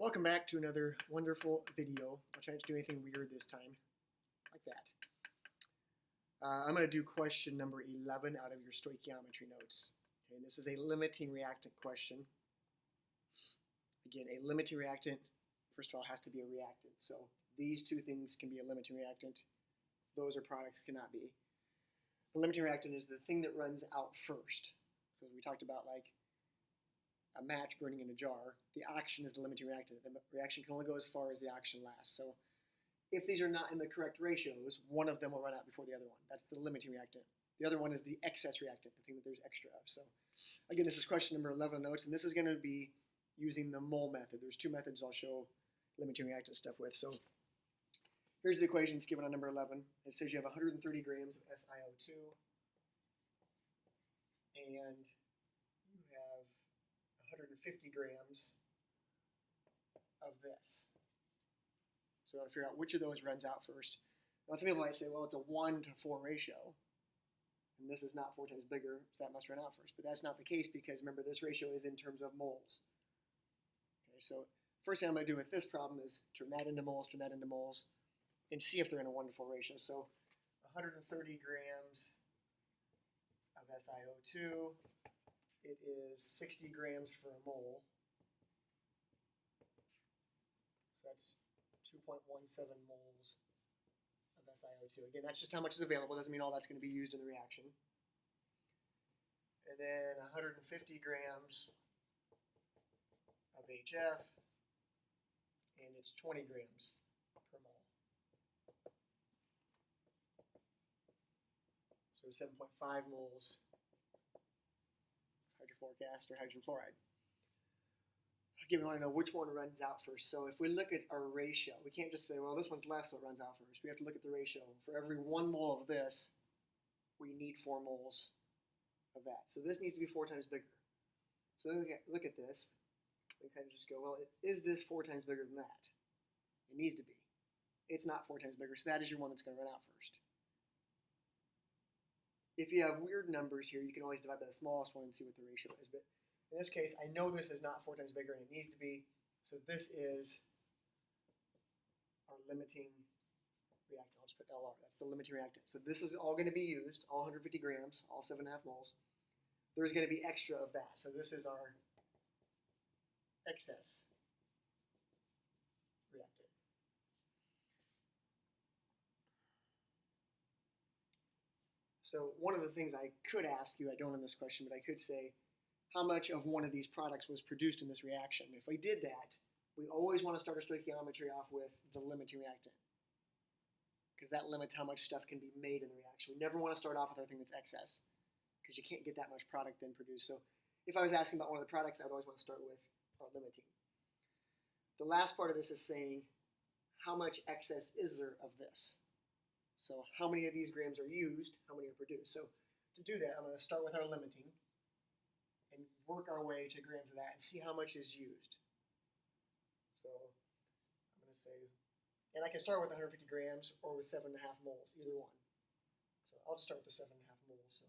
Welcome back to another wonderful video. I'll try not to do anything weird this time, like that. I'm going to do question number 11 out of your stoichiometry notes. Okay, and this is a limiting reactant question. Again, a limiting reactant, first of all, has to be a reactant. So these two things can be a limiting reactant. Those are products cannot be. The limiting reactant is the thing that runs out first. So we talked about like a match burning in a jar, the oxygen is the limiting reactant. The reaction can only go as far as the oxygen lasts. So if these are not in the correct ratios, one of them will run out before the other one. That's the limiting reactant. The other one is the excess reactant, the thing that there's extra of. So again, this is question number 11 notes, and this is going to be using the mole method. There's two methods I'll show limiting reactant stuff with. So here's the equations given on number 11. It says you have 130 grams of SiO2, and you have 150 grams of this. So I want to figure out which of those runs out first. Now some people might say, well, it's a 1 to 4 ratio, and this is not 4 times bigger, so that must run out first. But that's not the case because remember, this ratio is in terms of moles. Okay, so first thing I'm going to do with this problem is turn that into moles, and see if they're in a 1 to 4 ratio. So 130 grams of SiO2. It is 60 grams for a mole. So that's 2.17 moles of SiO2. Again, that's just how much is available. Doesn't mean all that's going to be used in the reaction. And then 150 grams of HF, and it's 20 grams per mole. So 7.5 moles hydrofluoric acid or hydrogen fluoride. Again, we want to know which one runs out first. So if we look at our ratio, we can't just say, well, this one's less, so it runs out first. We have to look at the ratio. For every 1 mole of this, we need 4 moles of that. So this needs to be 4 times bigger. So look at this. We kind of just go, well, is this 4 times bigger than that? It needs to be. It's not 4 times bigger, so that is your one that's going to run out first. If you have weird numbers here, you can always divide by the smallest one and see what the ratio is. But in this case, I know this is not 4 times bigger, and it needs to be. So this is our limiting reactant. I'll just put LR. That's the limiting reactant. So this is all going to be used, all 150 grams, all 7.5 moles. There's going to be extra of that. So this is our excess reactant. So one of the things I could ask you, I don't in this question, but I could say, how much of one of these products was produced in this reaction? If we did that, we always want to start our stoichiometry off with the limiting reactant, because that limits how much stuff can be made in the reaction. We never want to start off with our thing that's excess, because you can't get that much product then produced. So if I was asking about one of the products, I would always want to start with our limiting. The last part of this is saying, how much excess is there of this? So how many of these grams are used, how many are produced? So to do that, I'm going to start with our limiting and work our way to grams of that and see how much is used. So I'm going to say, and I can start with 150 grams or with 7.5 moles, either one. So I'll just start with the 7.5 moles. So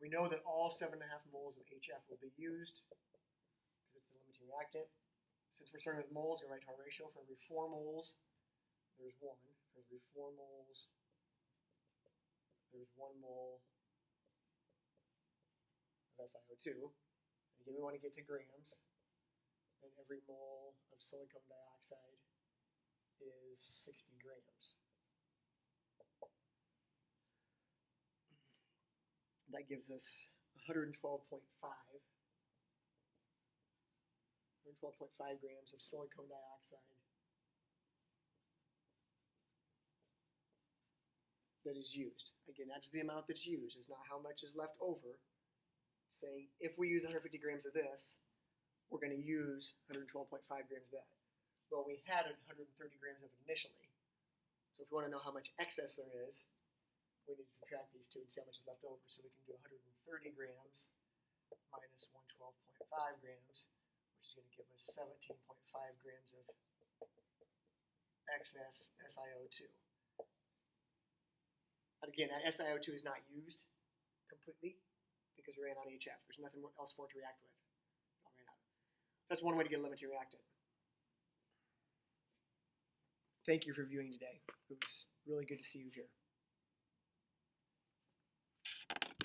we know that all 7.5 moles of HF will be used because it's the limiting reactant. Since we're starting with moles, we're going to write our ratio. For every 4 moles, there's 1. For every 4 moles, there's 1 mole of SiO2. And again, we want to get to grams. And every mole of silicon dioxide is 60 grams. That gives us 112.5 grams of silicon dioxide that is used. Again, that's the amount that's used. It's not how much is left over. Saying if we use 150 grams of this, we're going to use 112.5 grams of that. Well, we had 130 grams of it initially. So if we want to know how much excess there is, we need to subtract these two and see how much is left over. So we can do 130 grams minus 112.5 grams, which is going to give us 17.5 grams of excess SiO2. And again, that SiO2 is not used completely because we ran out of HF. There's nothing else for it to react with. All ran out. That's one way to get a limiting reactant. thank you for viewing today. It was really good to see you here.